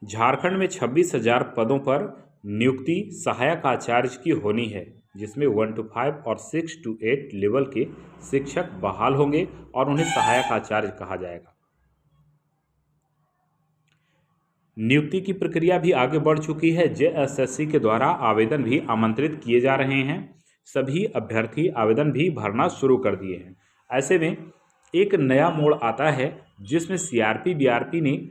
झारखंड में 26,000 पदों पर नियुक्ति सहायक आचार्य की होनी है, जिसमें 1 to 5 और 6 to 8 लेवल के शिक्षक बहाल होंगे और उन्हें सहायक आचार्य कहा जाएगा। नियुक्ति की प्रक्रिया भी आगे बढ़ चुकी है। जेएसएससी के द्वारा आवेदन भी आमंत्रित किए जा रहे हैं। सभी अभ्यर्थी आवेदन भी भरना शुरू कर दिए हैं। ऐसे में एक नया मोड़ आता है, जिसमें सीआरपी बीआरपी ने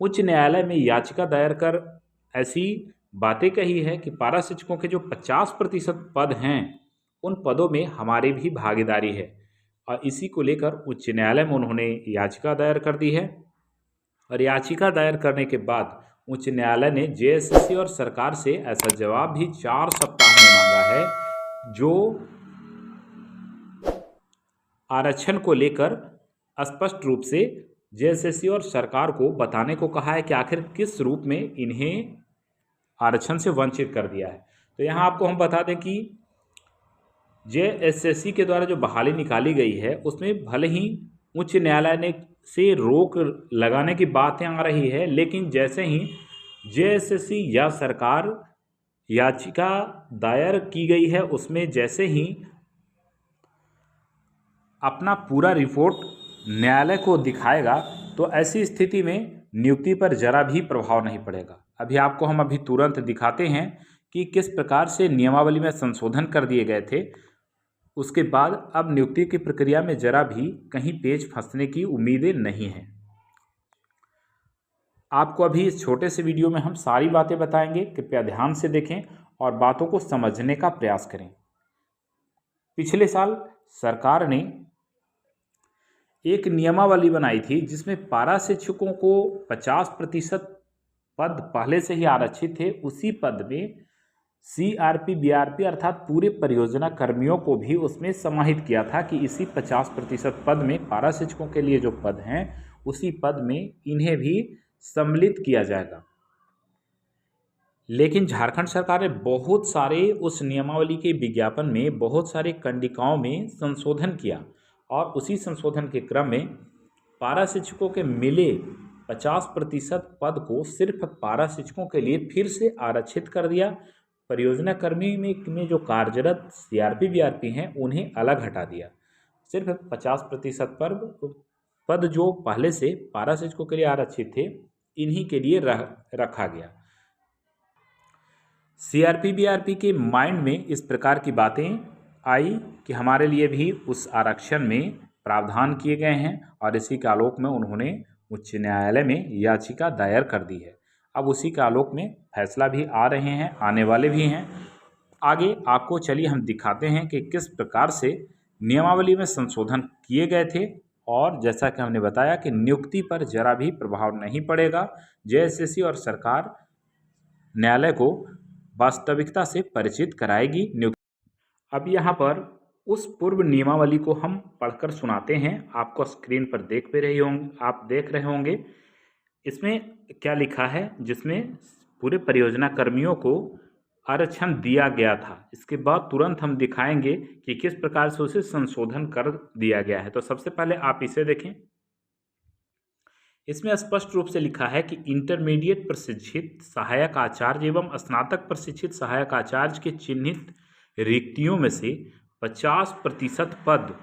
उच्च न्यायालय में याचिका दायर कर ऐसी बातें कही है कि पारा शिक्षकों के जो 50% पद हैं, उन पदों में हमारी भी भागीदारी है। और इसी को लेकर उच्च न्यायालय में उन्होंने याचिका दायर कर दी है। और याचिका दायर करने के बाद उच्च न्यायालय ने जेएसएससी और सरकार से ऐसा जवाब भी 4 सप्ताह में मांगा है, जो आरक्षण को लेकर स्पष्ट रूप से जेएसएससी और सरकार को बताने को कहा है कि आखिर किस रूप में इन्हें आरक्षण से वंचित कर दिया है। तो यहाँ आपको हम बता दें कि जेएसएससी के द्वारा जो बहाली निकाली गई है, उसमें भले ही उच्च न्यायालय ने से रोक लगाने की बातें आ रही है, लेकिन जैसे ही जेएसएससी या सरकार याचिका दायर की गई है, उसमें जैसे ही अपना पूरा रिपोर्ट न्यायालय को दिखाएगा, तो ऐसी स्थिति में नियुक्ति पर जरा भी प्रभाव नहीं पड़ेगा। आपको हम तुरंत दिखाते हैं कि किस प्रकार से नियमावली में संशोधन कर दिए गए थे। उसके बाद अब नियुक्ति की प्रक्रिया में जरा भी कहीं पेच फंसने की उम्मीदें नहीं हैं। आपको अभी इस छोटे से वीडियो में हम सारी बातें बताएंगे, कृपया ध्यान से देखें और बातों को समझने का प्रयास करें। पिछले साल सरकार ने एक नियमावली बनाई थी, जिसमें पारा शिक्षकों को 50% पद पहले से ही आरक्षित थे। उसी पद में सीआरपी बीआरपी अर्थात पूरे परियोजना कर्मियों को भी उसमें समाहित किया था कि इसी 50% पद में पारा शिक्षकों के लिए जो पद हैं, उसी पद में इन्हें भी सम्मिलित किया जाएगा। लेकिन झारखंड सरकार ने बहुत सारे उस नियमावली के विज्ञापन में बहुत सारे कंडिकाओं में संशोधन किया, और उसी संशोधन के क्रम में पारा शिक्षकों के मिले 50% पद को सिर्फ पारा शिक्षकों के लिए फिर से आरक्षित कर दिया। परियोजना कर्मी में जो कार्यरत सीआरपी बीआरपी हैं, उन्हें अलग हटा दिया। सिर्फ 50% पद जो पहले से पारा शिक्षकों के लिए आरक्षित थे, इन्हीं के लिए रखा गया। सीआरपी बीआरपी के माइंड में इस प्रकार की बातें आई कि हमारे लिए भी उस आरक्षण में प्रावधान किए गए हैं, और इसी के आलोक में उन्होंने उच्च न्यायालय में याचिका दायर कर दी है। अब उसी के आलोक में फैसला भी आ रहे हैं, आने वाले भी हैं। आगे आपको चलिए हम दिखाते हैं कि किस प्रकार से नियमावली में संशोधन किए गए थे, और जैसा कि हमने बताया कि नियुक्ति पर जरा भी प्रभाव नहीं पड़ेगा। जेएसएससी और सरकार न्यायालय को वास्तविकता से परिचित कराएगी नियुक्ति। अब यहाँ पर उस पूर्व नियमावली को हम पढ़कर सुनाते हैं। आपको स्क्रीन पर आप देख रहे होंगे इसमें क्या लिखा है, जिसमें पूरे परियोजना कर्मियों को आरक्षण दिया गया था। इसके बाद तुरंत हम दिखाएंगे कि किस प्रकार से उसे संशोधन कर दिया गया है। तो सबसे पहले आप इसे देखें। इसमें स्पष्ट रूप से लिखा है कि इंटरमीडिएट प्रशिक्षित सहायक आचार्य एवं स्नातक प्रशिक्षित सहायक आचार्य के चिन्हित रिक्तियों में से 50% पद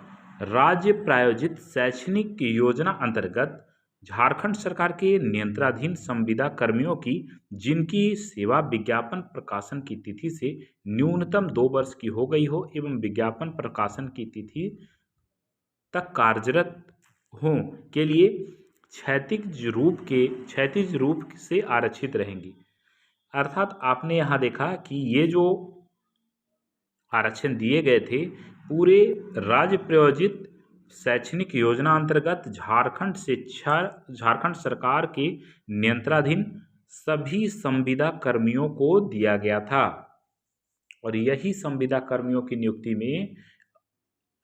राज्य प्रायोजित शैक्षणिक योजना अंतर्गत झारखंड सरकार के नियंत्रणाधीन संविदा कर्मियों की, जिनकी सेवा विज्ञापन प्रकाशन की तिथि से न्यूनतम 2 वर्ष की हो गई हो एवं विज्ञापन प्रकाशन की तिथि तक कार्यरत हों, के लिए क्षैतिज रूप से आरक्षित रहेंगी। अर्थात आपने यहाँ देखा कि ये जो आरक्षण दिए गए थे, पूरे राज्य प्रायोजित शैक्षणिक योजना अंतर्गत झारखंड सरकार के नियंत्रणाधीन सभी संविदा कर्मियों को दिया गया था। और यही संविदा कर्मियों की नियुक्ति में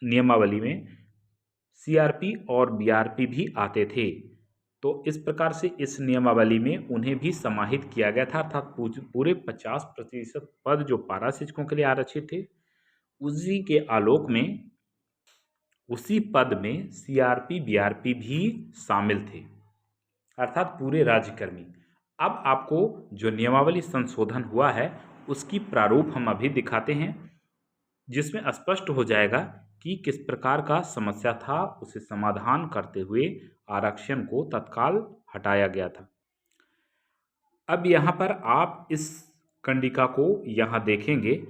नियमावली में सीआरपी और बीआरपी भी आते थे। तो इस प्रकार से इस नियमावली में उन्हें भी समाहित किया गया था, अर्थात पूरे 50% पद जो पारा शिक्षकों के लिए आरक्षित थे, उसी के आलोक में उसी पद में सीआरपी बीआरपी भी शामिल थे, अर्थात पूरे राज्यकर्मी। अब आपको जो नियमावली संशोधन हुआ है उसकी प्रारूप हम अभी दिखाते हैं, जिसमें स्पष्ट हो जाएगा कि किस प्रकार का समस्या था, उसे समाधान करते हुए आरक्षण को तत्काल हटाया गया था। अब यहाँ पर आप इस कंडिका को यहाँ देखेंगे,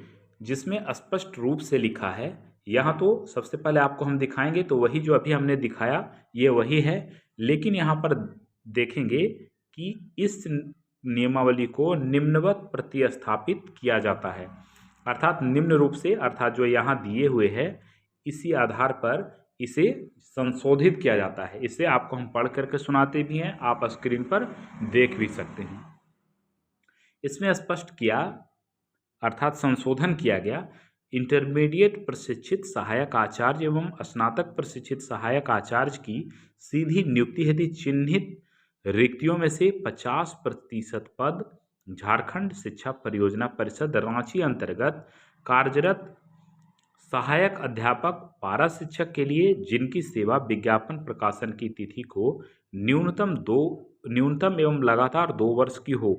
जिसमें स्पष्ट रूप से लिखा है। यहाँ तो सबसे पहले आपको हम दिखाएंगे तो वही जो अभी हमने दिखाया ये वही है, लेकिन यहाँ पर देखेंगे कि इस नियमावली को निम्नवत प्रतिस्थापित किया जाता है, अर्थात निम्न रूप से, अर्थात जो यहाँ दिए हुए हैं इसी आधार पर इसे संशोधित किया जाता है। इसे आपको हम पढ़ करके सुनाते भी हैं, आप स्क्रीन पर देख भी सकते हैं। इसमें स्पष्ट किया अर्थात संशोधन किया गया, इंटरमीडिएट प्रशिक्षित सहायक आचार्य एवं स्नातक प्रशिक्षित सहायक आचार्य की सीधी नियुक्ति हेतु चिन्हित रिक्तियों में से 50% पद झारखंड शिक्षा परियोजना परिषद रांची अंतर्गत कार्यरत सहायक अध्यापक पारा शिक्षक के लिए, जिनकी सेवा विज्ञापन प्रकाशन की तिथि को न्यूनतम एवं लगातार 2 वर्ष की हो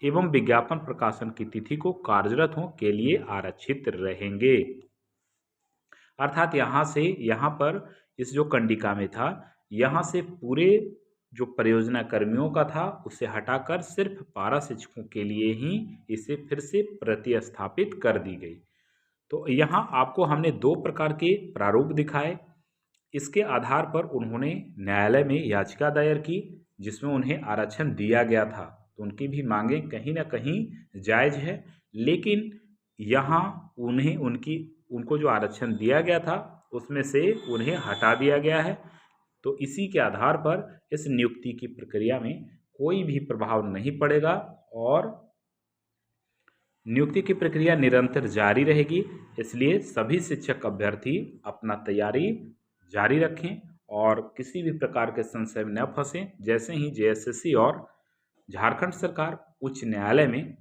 एवं विज्ञापन प्रकाशन की तिथि को कार्यरत हो के लिए आरक्षित रहेंगे। अर्थात यहाँ से यहाँ पर इस जो कंडिका में था, यहाँ से पूरे जो परियोजना कर्मियों का था उसे हटाकर सिर्फ पारा शिक्षकों के लिए ही इसे फिर से प्रतिस्थापित कर दी गई। तो यहाँ आपको हमने 2 प्रकार के प्रारूप दिखाए। इसके आधार पर उन्होंने न्यायालय में याचिका दायर की, जिसमें उन्हें आरक्षण दिया गया था, तो उनकी भी मांगें कहीं ना कहीं जायज़ है, लेकिन यहाँ उनको जो आरक्षण दिया गया था उसमें से उन्हें हटा दिया गया है। तो इसी के आधार पर इस नियुक्ति की प्रक्रिया में कोई भी प्रभाव नहीं पड़ेगा और नियुक्ति की प्रक्रिया निरंतर जारी रहेगी। इसलिए सभी शिक्षक अभ्यर्थी अपना तैयारी जारी रखें और किसी भी प्रकार के संशय में न फंसें। जैसे ही जेएसएससी और झारखंड सरकार उच्च न्यायालय में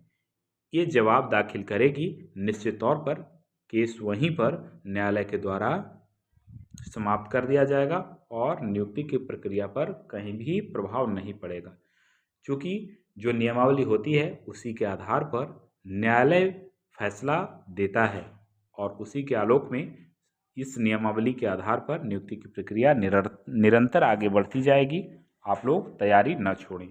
ये जवाब दाखिल करेगी, निश्चित तौर पर केस वहीं पर न्यायालय के द्वारा समाप्त कर दिया जाएगा और नियुक्ति की प्रक्रिया पर कहीं भी प्रभाव नहीं पड़ेगा, क्योंकि जो नियमावली होती है उसी के आधार पर न्यायालय फैसला देता है और उसी के आलोक में इस नियमावली के आधार पर नियुक्ति की प्रक्रिया निरंतर आगे बढ़ती जाएगी। आप लोग तैयारी न छोड़ें।